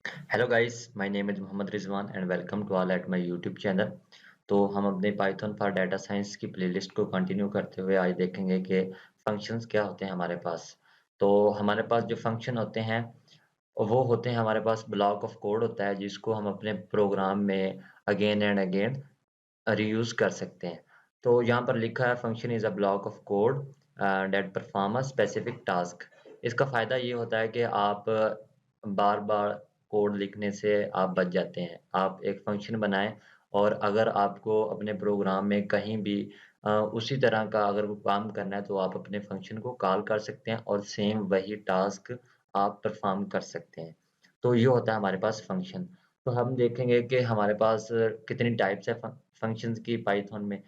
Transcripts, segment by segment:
Hello guys, my name is Mohammad Rizwan and welcome to all at my YouTube channel. तो हम अपने Python for data science की playlist को continue करते हुए आज देखेंगे कि फंक्शंस क्या होते हैं हमारे पास। तो हमारे पास जो फंक्शन होते हैं वो होते हैं, हमारे पास ब्लॉक ऑफ कोड होता है जिसको हम अपने प्रोग्राम में अगेन एंड अगेन रीयूज़ कर सकते हैं। तो यहाँ पर लिखा है function is a block of code that perform a specific task. इसका फ़ायदा ये होता है कि आप बार-बार कोड लिखने से आप बच जाते हैं। आप एक फंक्शन बनाएँ और अगर आपको अपने प्रोग्राम में कहीं भी उसी तरह का अगर वो काम करना है तो आप अपने फंक्शन को कॉल कर सकते हैं और सेम वही टास्क आप परफॉर्म कर सकते हैं। तो ये होता है हमारे पास फंक्शन। तो हम देखेंगे कि हमारे पास कितनी टाइप्स है फंक्शंस की पाइथन में।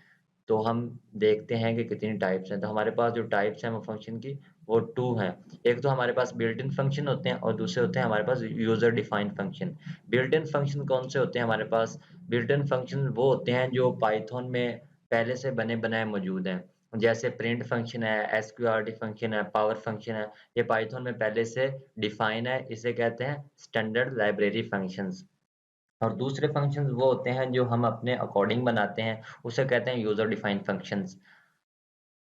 तो हम देखते हैं कि कितनी टाइप्स हैं। तो हमारे पास जो टाइप्स हैं वो फंक्शन की वो 2 हैं। एक तो हमारे पास बिल्ट इन फंक्शन होते हैं और दूसरे होते हैं हमारे पास user defined function. Built in function कौन से होते हैं हमारे पास? बिल्ट इन फंक्शन वो होते हैं जो पाइथन में पहले से बने-बनाए मौजूद हैं। जैसे प्रिंट फंक्शन है, एसक्यूआरटी फंक्शन है, पावर फंक्शन है। ये पाइथन में पहले से डिफाइन है। इसे कहते हैं स्टैंडर्ड लाइब्रेरी फंक्शंस। और दूसरे फंक्शंस वो होते हैं जो हम अपने अकॉर्डिंग बनाते हैं, उसे कहते हैं यूज़र डिफाइंड फंक्शंस।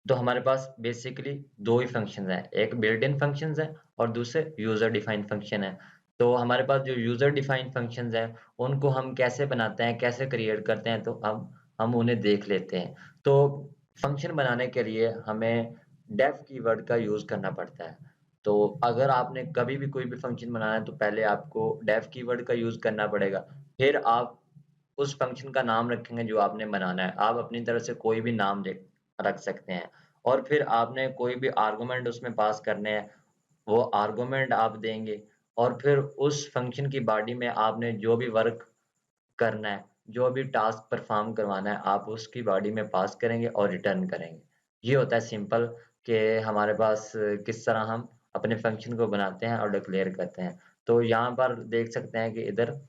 तो हमारे पास बेसिकली 2 ही फंक्शंस हैं, एक बिल्ट इन फंक्शंस है और दूसरे यूज़र डिफाइंड फंक्शन है। तो हमारे पास जो यूज़र डिफाइंड फंक्शंस हैं, उनको हम कैसे बनाते हैं, कैसे क्रिएट करते हैं, तो अब हम उन्हें देख लेते हैं। तो फंक्शन बनाने के लिए हमें डेफ कीवर्ड का यूज़ करना पड़ता है। तो अगर आपने कभी भी कोई भी फंक्शन बनाना है, तो पहले आपको डेफ कीवर्ड का यूज़ करना पड़ेगा। फिर आप उस फंक्शन का नाम रखेंगे जो आपने बनाना है। आप अपनी तरफ से कोई भी नाम दे रख सकते हैं और फिर आपने कोई भी आर्गुमेंट उसमें पास करने हैं, वो आर्गुमेंट आप देंगे और फिर उस फंक्शन की बॉडी में आपने जो भी वर्क करना है, जो भी टास्क परफॉर्म करवाना है, आप उसकी बॉडी में पास करेंगे और रिटर्न करेंगे। ये होता है सिंपल कि हमारे पास किस तरह हम अपने फंक्शन को बनाते हैं और डिक्लेयर करते हैं। तो यहाँ पर देख सकते हैं कि इधर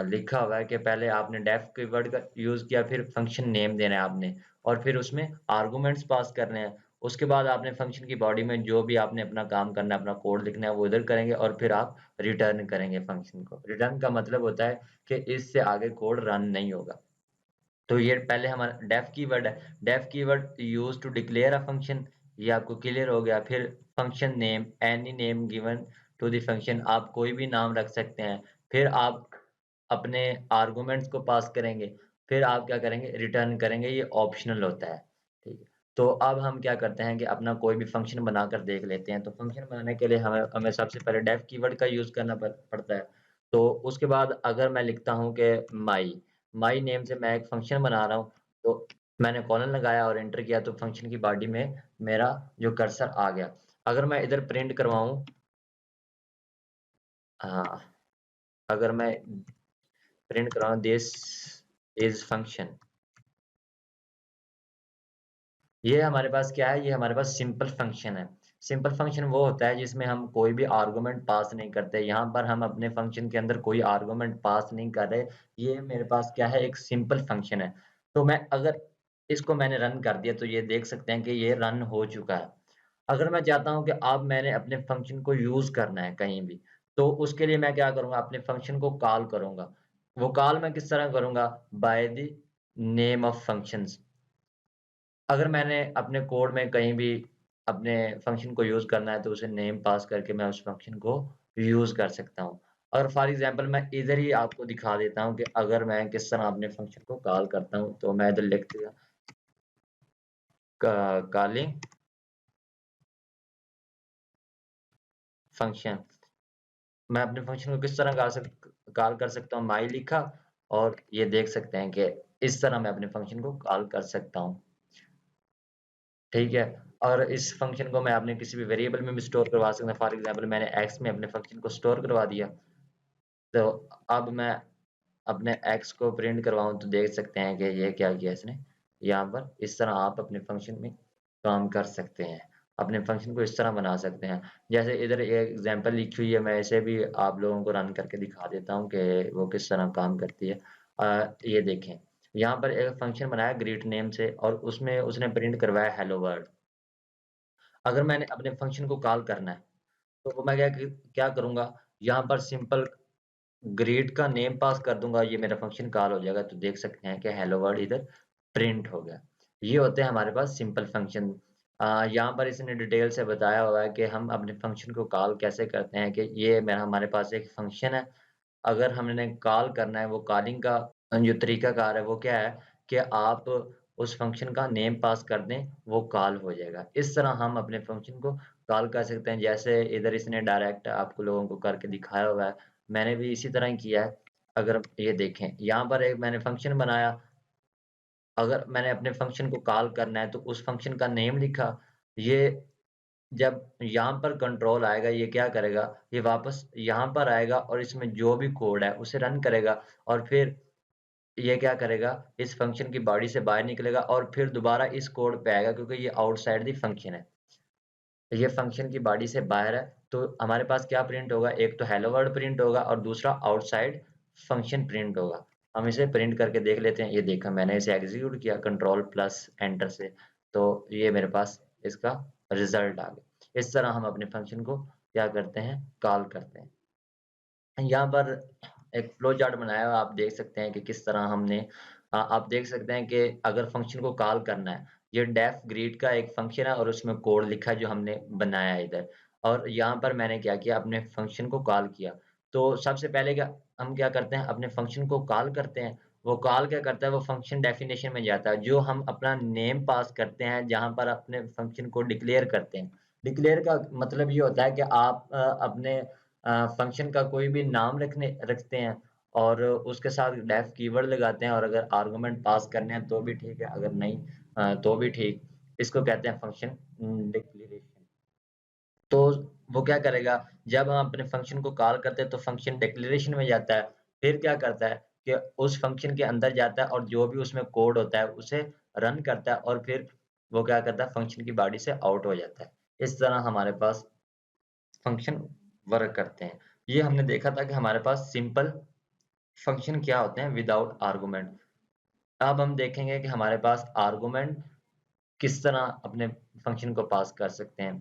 लिखा हुआ है कि पहले आपने डेफ कीवर्ड का यूज़ किया, फिर फंक्शन नेम देना है आपने और फिर उसमें आर्गुमेंट्स पास करने हैं। उसके बाद आपने फंक्शन की बॉडी में जो भी आपने अपना काम करना है, अपना कोड लिखना है, वो इधर करेंगे और फिर आप रिटर्न करेंगे फंक्शन को। रिटर्न का मतलब होता है कि इससे आगे कोड रन नहीं होगा। तो ये पहले हमारा डेफ कीवर्ड है। Def keyword used to declare a function, ये आपको क्लियर हो गया। फिर function name, any name given to the function, आप कोई भी नाम रख सकते हैं। फिर आप अपने आर्गुमेंट्स को पास करेंगे। फिर आप क्या करेंगे? रिटर्न करेंगे, ये ऑप्शनल होता है। ठीक है। तो अब हम क्या करते हैं कि अपना कोई भी फंक्शन बनाकर देख लेते हैं। तो फंक्शन बनाने के लिए हमें हमें सबसे पहले डेफ कीवर्ड का यूज़ करना पड़ता है। तो उसके बाद अगर मैं लिखता हूँ कि माई माई नेम से मैं एक फंक्शन बना रहा हूँ, तो मैंने कॉलन लगाया और एंटर किया तो फंक्शन की बॉडी में मेरा जो कर्सर आ गया। अगर मैं इधर प्रिंट करवाऊँ, हाँ, अगर मैं प्रिंट करवाऊँ दिस इज़ फंक्शन, ये हमारे पास क्या है? ये हमारे पास सिंपल फंक्शन है। सिंपल फंक्शन वो होता है जिसमें हम कोई भी आर्गुमेंट पास नहीं करते। यहाँ पर हम अपने फंक्शन के अंदर कोई आर्गुमेंट पास नहीं कर रहे। ये मेरे पास क्या है? एक सिंपल फंक्शन है। तो मैं अगर इसको मैंने रन कर दिया तो ये देख सकते हैं कि ये रन हो चुका है। अगर मैं चाहता हूँ कि अब मैंने अपने फंक्शन को यूज़ करना है कहीं भी, तो उसके लिए मैं क्या करूँगा? अपने फंक्शन को कॉल करूँगा। वो कॉल मैं किस तरह करूँगा? By the name of functions. अगर मैंने अपने कोड में कहीं भी अपने फ़ंक्शन को यूज़ करना है, तो उसे नेम पास करके मैं उस फ़ंक्शन को यूज़ कर सकता हूँ। और फ़ॉर एग्ज़ाम्पल मैं इधर ही आपको दिखा देता हूँ कि अगर मैं किस तरह अपने फ़ंक्शन को कॉल करता हूँ, तो मैं इधर लिख दिया कॉलिंग फ़ंक्शन। मैं अपने फ़ंक्शन को किस तरह कॉल कर सकता हूँ, माई लिखा और ये देख सकते हैं कि इस तरह मैं अपने फ़ंक्शन को कॉल कर सकता हूँ। ठीक है? और इस फ़ंक्शन को मैं अपने किसी भी वेरिएबल में भी स्टोर करवा सकता हूँ। फॉर एग्ज़ाम्पल मैंने एक्स में अपने फ़ंक्शन को स्टोर करवा दिया। तो अब मैं अपने एक्स को प्रिंट करवाऊँ तो देख सकते हैं कि ये क्या किया इसने, यहाँ पर इस तरह आप अपने फ़ंक्शन में काम कर सकते हैं। अपने फ़ंक्शन को इस तरह बना सकते हैं। जैसे इधर एक एग्ज़ाम्पल लिखी हुई है, मैं इसे भी आप लोगों को रन करके दिखा देता हूँ कि वो किस तरह काम करती है। ये देखें, यहाँ पर एक फ़ंक्शन बनाया ग्रीट नेम से और उसमें उसने प्रिंट करवाया हेलो वर्ल्ड। अगर मैंने अपने फ़ंक्शन को कॉल करना है, तो वो मैं क्या करूँगा, यहाँ पर सिंपल ग्रीट का नेम पास कर दूँगा, ये मेरा फंक्शन कॉल हो जाएगा, तो देख सकते हैं कि हेलो वर्ल्ड इधर प्रिंट हो गया। ये होते हैं हमारे पास सिंपल फंक्शन। यहाँ पर इसने डिटेल से बताया हुआ है कि हम अपने फंक्शन को कॉल कैसे करते हैं, कि ये मेरा हमारे पास एक फंक्शन है। अगर हमने कॉल करना है, वो कॉलिंग का जो तरीकाकार है वो क्या है कि आप उस फंक्शन का नेम पास कर दें, वो कॉल हो जाएगा। इस तरह हम अपने फंक्शन को कॉल कर सकते हैं, जैसे इधर इसने डायरेक्ट आपको लोगों को करके दिखाया हुआ है। मैंने भी इसी तरह ही किया है। अगर ये देखें, यहाँ पर एक मैंने फंक्शन बनाया, अगर मैंने अपने फंक्शन को कॉल करना है तो उस फंक्शन का नेम लिखा। ये जब यहाँ पर कंट्रोल आएगा, ये क्या करेगा, ये वापस यहाँ पर आएगा और इसमें जो भी कोड है उसे रन करेगा, और फिर ये क्या करेगा, इस फंक्शन की बॉडी से बाहर निकलेगा और फिर दोबारा इस कोड पे आएगा, क्योंकि ये आउटसाइड द फंक्शन है। ये फंक्शन की बॉडी से बाहर है, तो हमारे पास क्या प्रिंट होगा, एक तो हेलो वर्ल्ड प्रिंट होगा और दूसरा आउटसाइड फंक्शन प्रिंट होगा। हम इसे प्रिंट करके देख लेते हैं। ये देखा, मैंने इसे एग्जीक्यूट किया कंट्रोल प्लस एंटर से, तो ये मेरे पास इसका रिजल्ट आ गया। इस तरह हम अपने फंक्शन को क्या करते हैं, कॉल करते हैं। यहाँ पर एक फ्लो चार्ट बनाया हुआ है, आप देख सकते हैं कि किस तरह हमने आप देख सकते हैं कि अगर फंक्शन को कॉल करना है, ये डेफ ग्रीट का एक फंक्शन है और उसमें कोड लिखा है जो हमने बनाया है इधर। और यहाँ पर मैंने क्या किया, अपने फंक्शन को कॉल किया। तो सबसे पहले क्या हम क्या करते हैं, अपने फंक्शन को कॉल करते हैं। वो कॉल क्या करता है, वो फंक्शन डेफिनेशन में जाता है, जो हम अपना नेम पास करते हैं, जहाँ पर अपने फंक्शन को डिक्लेयर करते हैं। डिक्लेयर का मतलब ये होता है कि आप अपने फंक्शन का कोई भी नाम रखते हैं और उसके साथ डेफ कीवर्ड लगाते हैं, और अगर आर्गुमेंट पास करने हैं तो भी ठीक है, अगर नहीं तो भी ठीक। इसको कहते हैं फंक्शन डिक्लेरेशन। तो वो क्या करेगा, जब हम अपने फंक्शन को कॉल करते हैं तो फंक्शन डिक्लेरेशन में जाता है। फिर क्या करता है कि उस फंक्शन के अंदर जाता है और जो भी उसमें कोड होता है उसे रन करता है, और फिर वो क्या करता है, फंक्शन की बॉडी से आउट हो जाता है। इस तरह हमारे पास फंक्शन वर्क करते हैं। ये हमने देखा था कि हमारे पास सिंपल फंक्शन क्या होते हैं विदाउट आर्गुमेंट। अब हम देखेंगे कि हमारे पास आर्गुमेंट किस तरह अपने फंक्शन को पास कर सकते हैं।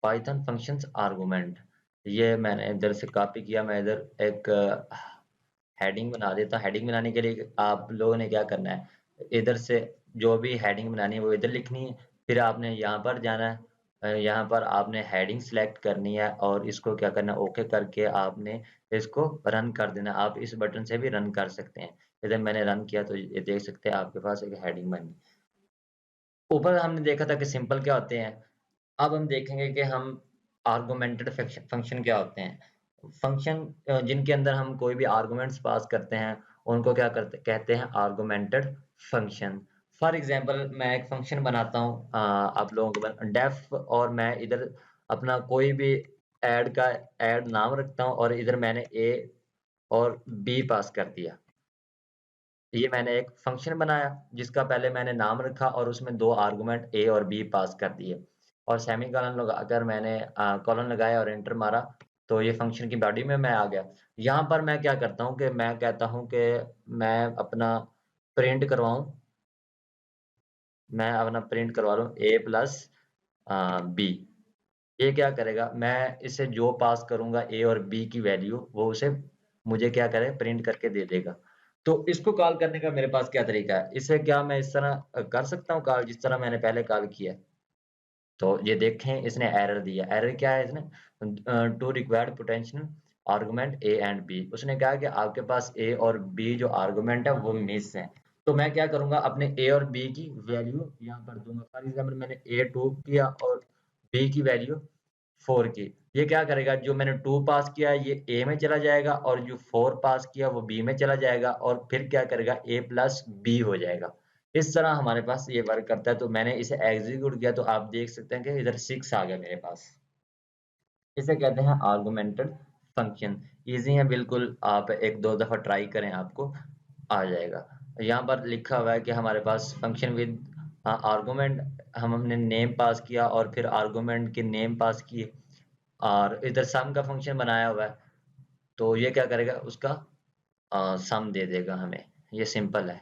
पाइथन फंक्शंस आर्गुमेंट, ये मैंने इधर से कॉपी किया। मैं इधर एक हेडिंग बना देता हूँ। हेडिंग बनाने के लिए आप लोगों ने क्या करना है, इधर से जो भी हेडिंग बनानी है वो इधर लिखनी है। फिर आपने यहाँ पर जाना है, यहाँ पर आपने हेडिंग सेलेक्ट करनी है और इसको क्या करना है, ओके करके आपने इसको रन कर देना। आप इस बटन से भी रन कर सकते हैं। इधर मैंने रन किया तो ये देख सकते हैं आपके पास एक हेडिंग बन गई। ऊपर हमने देखा था कि सिंपल क्या होते हैं। अब हम देखेंगे कि हम आर्गुमेंटेड फंक्शन क्या होते हैं। फंक्शन जिनके अंदर हम कोई भी आर्गुमेंट्स पास करते हैं, उनको क्या करते कहते हैं, आर्गुमेंटेड फंक्शन। फॉर एग्जांपल मैं एक फंक्शन बनाता हूँ, आप लोगों को डेफ, और मैं इधर अपना कोई भी ऐड नाम रखता हूँ और इधर मैंने ए और बी पास कर दिया। ये मैंने एक फंक्शन बनाया जिसका पहले मैंने नाम रखा और उसमें 2 आर्गुमेंट ए और बी पास कर दिए, और सेमीकोलन लगाकर मैंने कोलन लगाया और एंटर मारा, तो ये फंक्शन की बॉडी में मैं आ गया। यहाँ पर मैं क्या करता हूँ कि मैं कहता हूँ कि मैं अपना प्रिंट करवाऊँ, मैं अपना प्रिंट करवा लूँ ए प्लस बी। ये क्या करेगा, मैं इसे जो पास करूँगा ए और बी की वैल्यू, वो उसे मुझे क्या करे, प्रिंट करके दे देगा। तो इसको कॉल करने का मेरे पास क्या तरीका है? इसे क्या मैं इस तरह कर सकता हूँ कॉल, जिस तरह मैंने पहले कॉल किया है? तो ये देखें, इसने एरर दिया। एरर क्या है इसने? Two required potential argument A and B. उसने कहा कि आपके पास ए और बी जो आर्गुमेंट है वो मिस है। तो मैं क्या करूँगा, अपने ए और बी की वैल्यू यहाँ पर दूँगा। फॉर एग्जाम्पल मैंने ए 2 किया और बी की वैल्यू 4 की। ये क्या करेगा, जो मैंने 2 पास किया है ये ए में चला जाएगा और जो 4 पास किया वो बी में चला जाएगा, और फिर क्या करेगा, ए प्लस बी हो जाएगा। इस तरह हमारे पास ये वर्क करता है। तो मैंने इसे एग्जीक्यूट किया तो आप देख सकते हैं कि इधर 6 आ गया मेरे पास। इसे कहते हैं आर्गुमेंटेड फंक्शन। ईज़ी है बिल्कुल, आप 1-2 दफ़ा ट्राई करें, आपको आ जाएगा। यहाँ पर लिखा हुआ है कि हमारे पास फंक्शन विद आर्गुमेंट, हमने नेम पास किया और फिर आर्गुमेंट के नेम पास किए, और इधर सम का फंक्शन बनाया हुआ है। तो ये क्या करेगा, उसका सम दे देगा हमें। ये सिंपल है।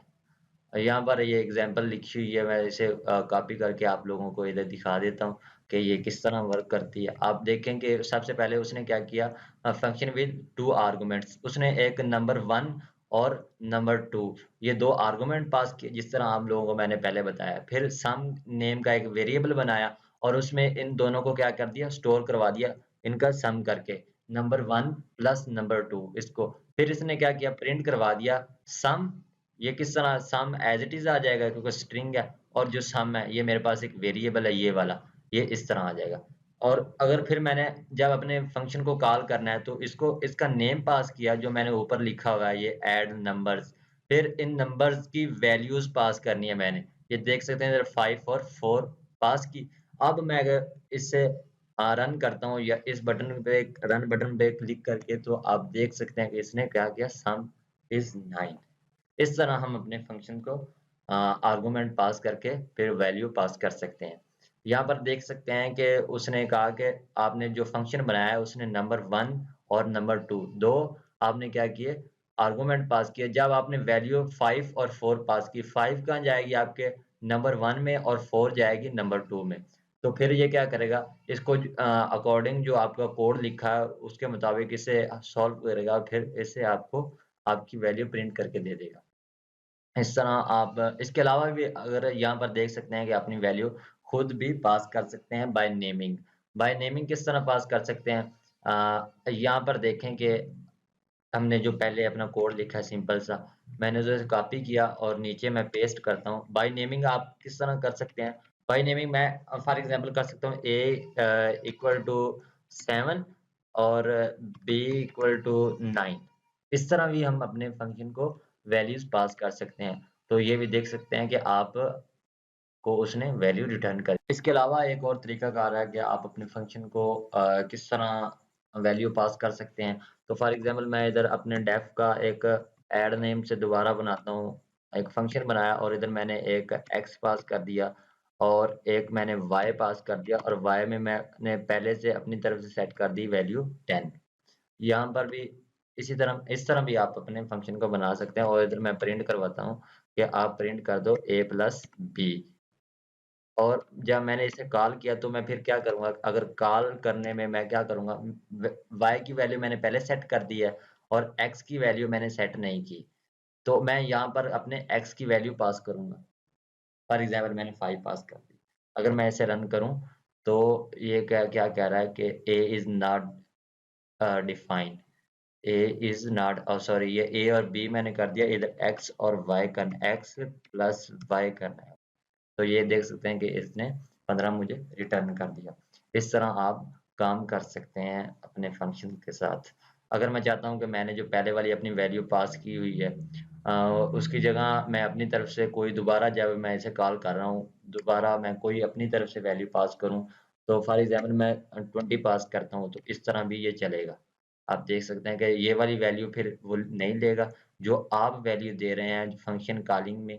यहाँ पर ये एग्जांपल लिखी हुई है, मैं इसे कॉपी करके आप लोगों को इधर दिखा देता हूँ कि ये किस तरह वर्क करती है। आप देखें कि सबसे पहले उसने क्या किया, फंक्शन विद 2 आर्गुमेंट्स, उसने एक नंबर 1 और नंबर 2 ये 2 आर्गुमेंट पास किए, जिस तरह आप लोगों को मैंने पहले बताया। फिर सम नेम का एक वेरिएबल बनाया और उसमें इन दोनों को क्या कर दिया, स्टोर करवा दिया, इनका सम करके, नंबर 1 प्लस नंबर 2 इसको। फिर इसने क्या किया, प्रिंट करवा दिया सम। ये किस तरह, सम एज़ इट इज़ आ जाएगा क्योंकि स्ट्रिंग है, और जो सम है ये मेरे पास एक वेरिएबल है ये वाला, ये इस तरह आ जाएगा। और अगर फिर मैंने जब अपने फंक्शन को कॉल करना है तो इसको इसका नेम पास किया जो मैंने ऊपर लिखा हुआ है, ये ऐड नंबर्स। फिर इन नंबर्स की वैल्यूज़ पास करनी है मैंने। ये देख सकते हैं इधर 5 और 4 पास की। अब मैं अगर इससे रन करता हूँ या इस बटन पे, रन बटन पे क्लिक करके, तो आप देख सकते हैं कि इसने क्या किया, सम इज़ 9। इस तरह हम अपने फंक्शन को आर्गुमेंट पास करके फिर वैल्यू पास कर सकते हैं। यहाँ पर देख सकते हैं कि उसने कहा कि आपने जो फंक्शन बनाया है उसने नंबर 1 और नंबर 2 दो आपने क्या किए, आर्गुमेंट पास किए। जब आपने वैल्यू 5 और 4 पास की, 5 कहाँ जाएगी आपके नंबर 1 में और 4 जाएगी नंबर 2 में। तो फिर ये क्या करेगा, इसको अकॉर्डिंग जो आपका कोड लिखा है उसके मुताबिक इसे सॉल्व करेगा, फिर इसे आपको आपकी वैल्यू प्रिंट करके दे देगा। इस तरह आप इसके अलावा भी अगर यहाँ पर देख सकते हैं कि अपनी वैल्यू खुद भी पास कर सकते हैं बाय नेमिंग। बाय नेमिंग किस तरह पास कर सकते हैं? यहाँ पर देखें कि हमने जो पहले अपना कोड लिखा है सिंपल सा, मैंने उसे कॉपी किया और नीचे मैं पेस्ट करता हूँ। बाय नेमिंग आप किस तरह कर सकते हैं? बाय नेमिंग मैं फॉर एग्जांपल कर सकता हूँ इक्वल टू 7 और बी इक्वल टू 9। इस तरह भी हम अपने फंक्शन को वैल्यूज पास कर सकते हैं। तो ये भी देख सकते हैं कि आप को उसने वैल्यू रिटर्न कर। इसके अलावा एक और तरीकाकार है कि आप अपने फंक्शन को किस तरह वैल्यू पास कर सकते हैं। तो फॉर एग्जांपल मैं इधर अपने डेफ का एक ऐड नेम से दोबारा बनाता हूँ, एक फंक्शन बनाया और इधर मैंने एक एक्स पास कर दिया और एक मैंने वाई पास कर दिया, और वाई में मैंने पहले से अपनी तरफ से सेट कर दी वैल्यू 10। यहाँ पर भी इसी तरह, इस तरह भी आप अपने फंक्शन को बना सकते हैं। और इधर मैं प्रिंट करवाता हूँ कि आप प्रिंट कर दो a प्लस बी। और जब मैंने इसे कॉल किया तो मैं फिर क्या करूँगा, अगर कॉल करने में मैं क्या करूँगा, y की वैल्यू मैंने पहले सेट कर दी है और x की वैल्यू मैंने सेट नहीं की। तो मैं यहाँ पर अपने x की वैल्यू पास करूँगा। फॉर एग्जाम्पल मैंने 5 पास कर दी। अगर मैं इसे रन करूँ तो ये क्या क्या कह रहा है कि a is not defined. A is not sorry, ये ए और बी मैंने कर दिया, इधर x और y करना, x प्लस y करना है। तो ये देख सकते हैं कि इसने 15 मुझे रिटर्न कर दिया। इस तरह आप काम कर सकते हैं अपने फंक्शन के साथ। अगर मैं चाहता हूँ कि मैंने जो पहले वाली अपनी वैल्यू पास की हुई है उसकी जगह मैं अपनी तरफ से कोई दोबारा, जब मैं इसे कॉल कर रहा हूँ, दोबारा मैं कोई अपनी तरफ से वैल्यू पास करूँ, तो फॉर एग्जाम्पल मैं 20 पास करता हूँ, तो इस तरह भी ये चलेगा। आप देख सकते हैं कि ये वाली वैल्यू फिर वो नहीं लेगा, जो आप वैल्यू दे रहे हैं फंक्शन कॉलिंग में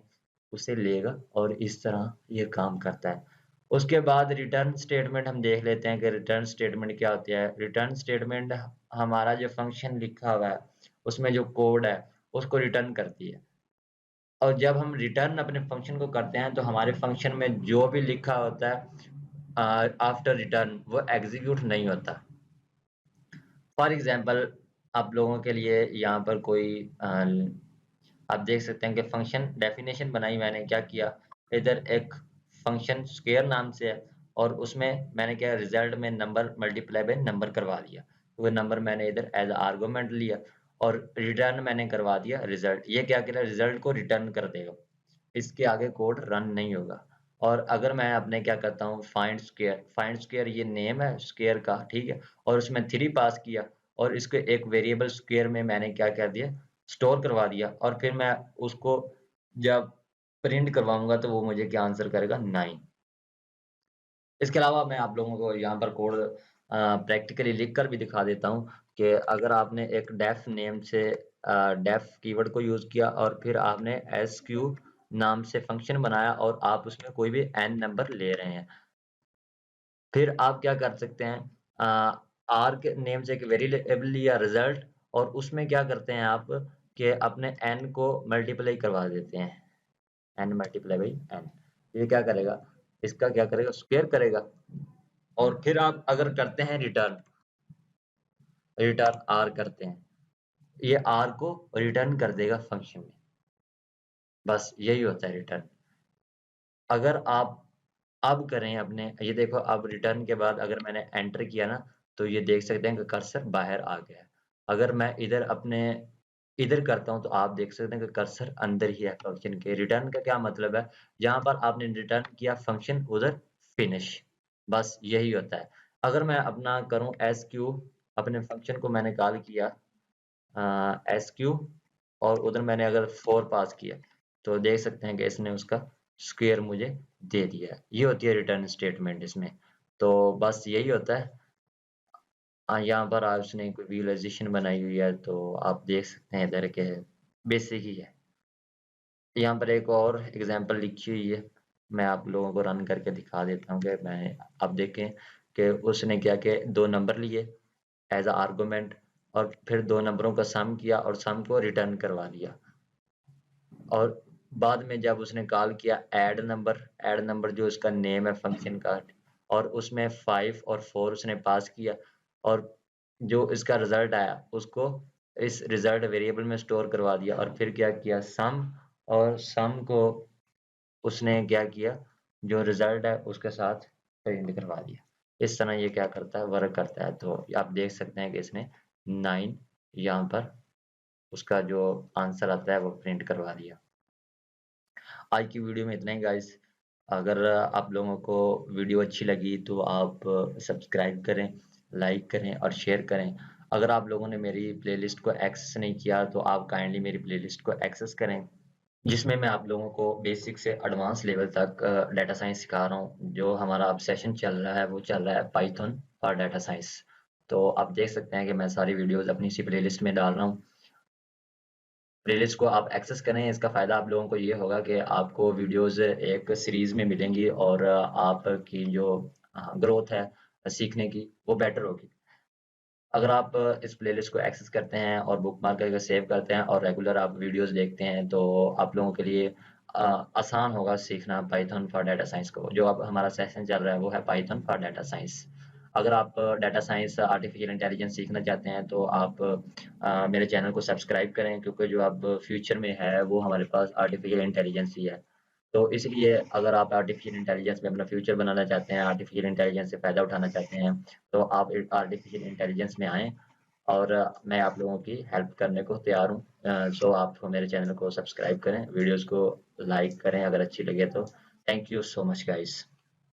उसे लेगा, और इस तरह ये काम करता है। उसके बाद रिटर्न स्टेटमेंट हम देख लेते हैं कि रिटर्न स्टेटमेंट क्या होता है। रिटर्न स्टेटमेंट हमारा जो फंक्शन लिखा हुआ है उसमें जो कोड है उसको रिटर्न करती है। और जब हम रिटर्न अपने फंक्शन को करते हैं तो हमारे फंक्शन में जो भी लिखा होता है आफ्टर रिटर्न वो एग्जीक्यूट नहीं होता। फॉर एग्जांपल आप लोगों के लिए यहाँ पर कोई आप देख सकते हैं कि फंक्शन डेफिनेशन बनाई, मैंने क्या किया, इधर एक फंक्शन स्क्वायर नाम से है और उसमें मैंने क्या, रिजल्ट में नंबर मल्टीप्लाई बाय नंबर करवा दिया। वो नंबर मैंने इधर एज आर्गुमेंट लिया और रिटर्न मैंने करवा दिया रिजल्ट। ये क्या करेगा, रिजल्ट को रिटर्न कर देगा, इसके आगे कोड रन नहीं होगा। और अगर मैं अपने क्या करता हूँ, फाइंड स्क्वायर ये नेम है स्क्वायर का, ठीक है, और उसमें 3 पास किया और इसको एक वेरिएबल स्क्वायर में मैंने क्या कर दिया, स्टोर करवा दिया, और फिर मैं उसको जब प्रिंट करवाऊंगा तो वो मुझे क्या आंसर करेगा, 9। इसके अलावा मैं आप लोगों को यहाँ पर कोड प्रैक्टिकली लिख कर भी दिखा देता हूँ कि अगर आपने एक डेफ नेम से डेफ कीवर्ड को यूज किया और फिर आपने एसक्यू नाम से फंक्शन बनाया और आप उसमें कोई भी एन नंबर ले रहे हैं, फिर आप क्या कर सकते हैं, आर के नेम से एक वेरिएबल लिया रिजल्ट, और उसमें क्या करते हैं आप कि अपने एन को मल्टीप्लाई करवा देते हैं, एन मल्टीप्लाई बाई एन। ये क्या करेगा, इसका क्या करेगा, स्क्वायर करेगा। और फिर आप अगर करते हैं रिटर्न, रिटर्न आर करते हैं, ये आर को रिटर्न कर देगा फंक्शन में। बस यही होता है रिटर्न। अगर आप अब करें अपने, ये देखो अब रिटर्न के बाद अगर मैंने एंटर किया ना, तो ये देख सकते हैं कि कर्सर बाहर आ गया है। अगर मैं इधर अपने इधर करता हूँ तो आप देख सकते हैं कि कर्सर अंदर ही है फंक्शन के। रिटर्न का क्या मतलब है, जहाँ पर आपने रिटर्न किया फंक्शन उधर फिनिश, बस यही होता है। अगर मैं अपना करूँ एसक्यू, अपने फंक्शन को मैंने कॉल किया एसक्यू, और उधर मैंने अगर 4 पास किया, तो देख सकते हैं कि इसने उसका स्क्वायर मुझे दे दिया है। ये होती है रिटर्न स्टेटमेंट इसमें। तो बस यही होता है। यहाँ पर आज उसने कोई विजुअलाइजेशन बनाई हुई है, तो आप देख सकते हैं इधर के बेसिक ही है। यहाँ पर एक और एग्जांपल लिखी हुई है, मैं आप लोगों को रन करके दिखा देता हूँ कि मैं, आप देखें कि उसने क्या किया, 2 नंबर लिए एज अ आर्गुमेंट, और फिर 2 नंबरों का सम किया और सम को रिटर्न करवा दिया। और बाद में जब उसने कॉल किया ऐड नंबर जो उसका नेम है फंक्शन का, और उसमें 5 और 4 उसने पास किया, और जो इसका रिजल्ट आया उसको इस रिजल्ट वेरिएबल में स्टोर करवा दिया, और फिर क्या किया सम, और सम को उसने क्या किया, जो रिजल्ट है उसके साथ प्रिंट करवा दिया। इस तरह ये क्या करता है, वर्क करता है। तो आप देख सकते हैं कि इसने 9 यहाँ पर उसका जो आंसर आता है वो प्रिंट करवा दिया। आज की वीडियो में इतना ही गाइस। अगर आप लोगों को वीडियो अच्छी लगी तो आप सब्सक्राइब करें, लाइक करें और शेयर करें। अगर आप लोगों ने मेरी प्लेलिस्ट को एक्सेस नहीं किया तो आप काइंडली मेरी प्लेलिस्ट को एक्सेस करें, जिसमें मैं आप लोगों को बेसिक से एडवांस लेवल तक डाटा साइंस सिखा रहा हूँ। जो हमारा अब सेशन चल रहा है वो चल रहा है पाइथन और डाटा साइंस। तो आप देख सकते हैं कि मैं सारी वीडियोस अपनी इसी प्लेलिस्ट में डाल रहा हूँ। प्लेलिस्ट को आप एक्सेस करें, इसका फ़ायदा आप लोगों को ये होगा कि आपको वीडियोज़ एक सीरीज़ में मिलेंगी, और आपकी जो ग्रोथ है सीखने की वो बेटर होगी। अगर आप इस प्लेलिस्ट को एक्सेस करते हैं और बुकमार्क करके सेव करते हैं और रेगुलर आप वीडियोज़ देखते हैं, तो आप लोगों के लिए आसान होगा सीखना पाइथन फॉर डाटा साइंस को। जो अब हमारा सेशन चल रहा है वो है पाइथन फॉर डाटा साइंस। अगर आप डाटा साइंस आर्टिफिशियल इंटेलिजेंस सीखना चाहते हैं तो आप मेरे चैनल को सब्सक्राइब करें, क्योंकि जो अब फ्यूचर में है वो हमारे पास आर्टिफिशियल इंटेलिजेंस ही है। तो इसलिए अगर आप आर्टिफिशियल इंटेलिजेंस में अपना फ्यूचर बनाना चाहते हैं, आर्टिफिशियल इंटेलिजेंस से फ़ायदा उठाना चाहते हैं, तो आप आर्टिफिशियल इंटेलिजेंस में आएँ, और मैं आप लोगों की हेल्प करने को तैयार हूँ। सो आप मेरे चैनल को सब्सक्राइब करें, वीडियोज़ को लाइक करें अगर अच्छी लगे तो। Thank you so much guys.